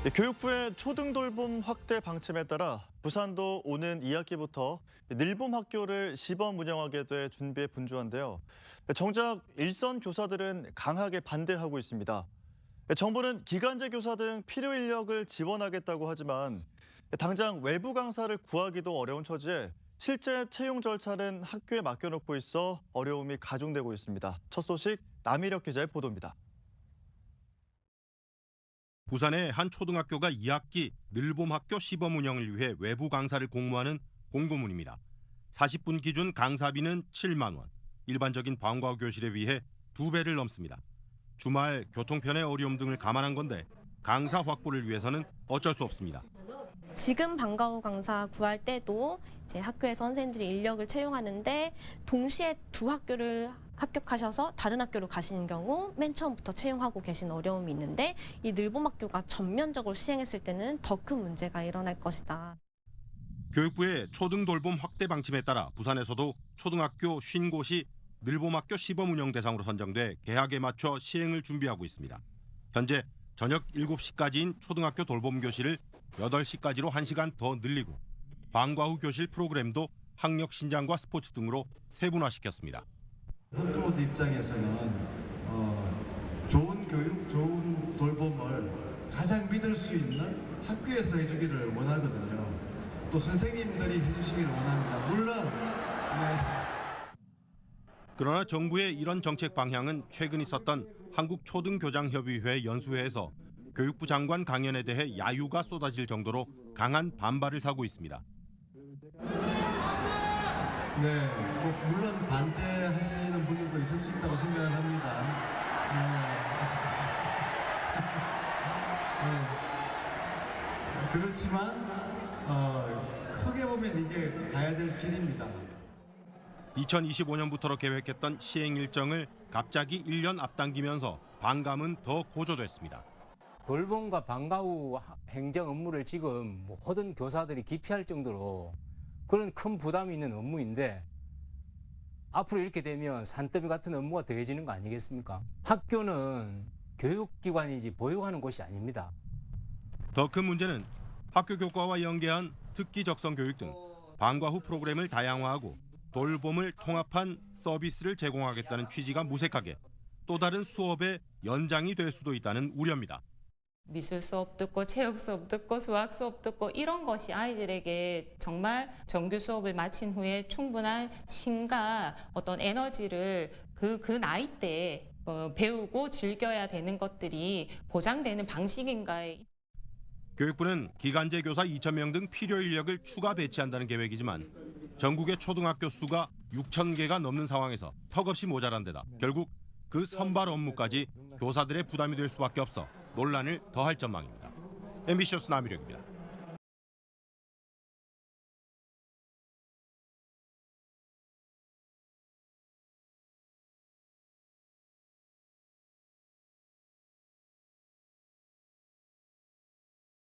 교육부의 초등돌봄 확대 방침에 따라 부산도 오는 2학기부터 늘봄 학교를 시범 운영하게 돼 준비에 분주한데요. 정작 일선 교사들은 강하게 반대하고 있습니다. 정부는 기간제 교사 등 필요 인력을 지원하겠다고 하지만 당장 외부 강사를 구하기도 어려운 처지에 실제 채용 절차는 학교에 맡겨놓고 있어 어려움이 가중되고 있습니다. 첫 소식 남희력 기자의 보도입니다. 부산의 한 초등학교가 2학기 늘봄 학교 시범 운영을 위해 외부 강사를 공모하는 공고문입니다. 40분 기준 강사비는 7만 원, 일반적인 방과후 교실에 비해 2배를 넘습니다. 주말 교통편의 어려움 등을 감안한 건데 강사 확보를 위해서는 어쩔 수 없습니다. 지금 방과후 강사 구할 때도 이제 학교에서 선생님들이 인력을 채용하는데 동시에 두 학교를 합격하셔서 다른 학교로 가시는 경우 맨 처음부터 채용하고 계신 어려움이 있는데 이 늘봄 학교가 전면적으로 시행했을 때는 더 큰 문제가 일어날 것이다. 교육부의 초등돌봄 확대 방침에 따라 부산에서도 초등학교 50곳이 늘봄학교 시범 운영 대상으로 선정돼 개학에 맞춰 시행을 준비하고 있습니다. 현재 저녁 7시까지인 초등학교 돌봄 교실을 8시까지로 1시간 더 늘리고 방과후 교실 프로그램도 학력 신장과 스포츠 등으로 세분화시켰습니다. 학부모들 입장에서는 좋은 교육, 좋은 돌봄을 가장 믿을 수 있는 학교에서 해주기를 원하거든요. 또 선생님들이 해주시기를 원합니다. 물론 그러나 정부의 이런 정책 방향은 최근 있었던 한국초등교장협의회 연수회에서 교육부 장관 강연에 대해 야유가 쏟아질 정도로 강한 반발을 사고 있습니다. 네, 물론 반대하시는 분들도 있을 수 있다고 생각을 합니다. 그렇지만 크게 보면 이게 가야 될 길입니다. 2025년부터로 계획했던 시행 일정을 갑자기 1년 앞당기면서 반감은 더 고조됐습니다. 돌봄과 방과후 행정 업무를 지금 모든 교사들이 기피할 정도로 그런 큰 부담이 있는 업무인데 앞으로 이렇게 되면 산더미 같은 업무가 더해지는 거 아니겠습니까? 학교는 교육기관이지 보육하는 곳이 아닙니다. 더 큰 문제는 학교 교과와 연계한 특기 적성 교육 등 방과후 프로그램을 다양화하고 돌봄을 통합한 서비스를 제공하겠다는 취지가 무색하게 또 다른 수업의 연장이 될 수도 있다는 우려입니다. 미술 수업 듣고 체육 수업 듣고 수학 수업 듣고 이런 것이 아이들에게 정말 정규 수업을 마친 후에 충분한 힘과 어떤 에너지를 그 나이 때 배우고 즐겨야 되는 것들이 보장되는 방식인가에 교육부는 기간제 교사 2,000명 등 필요 인력을 추가 배치한다는 계획이지만 전국의 초등학교 수가 6,000개가 넘는 상황에서 턱없이 모자란 데다 결국 그 선발 업무까지 교사들의 부담이 될 수밖에 없어 논란을 더할 전망입니다. MBC 뉴스 남희력입니다.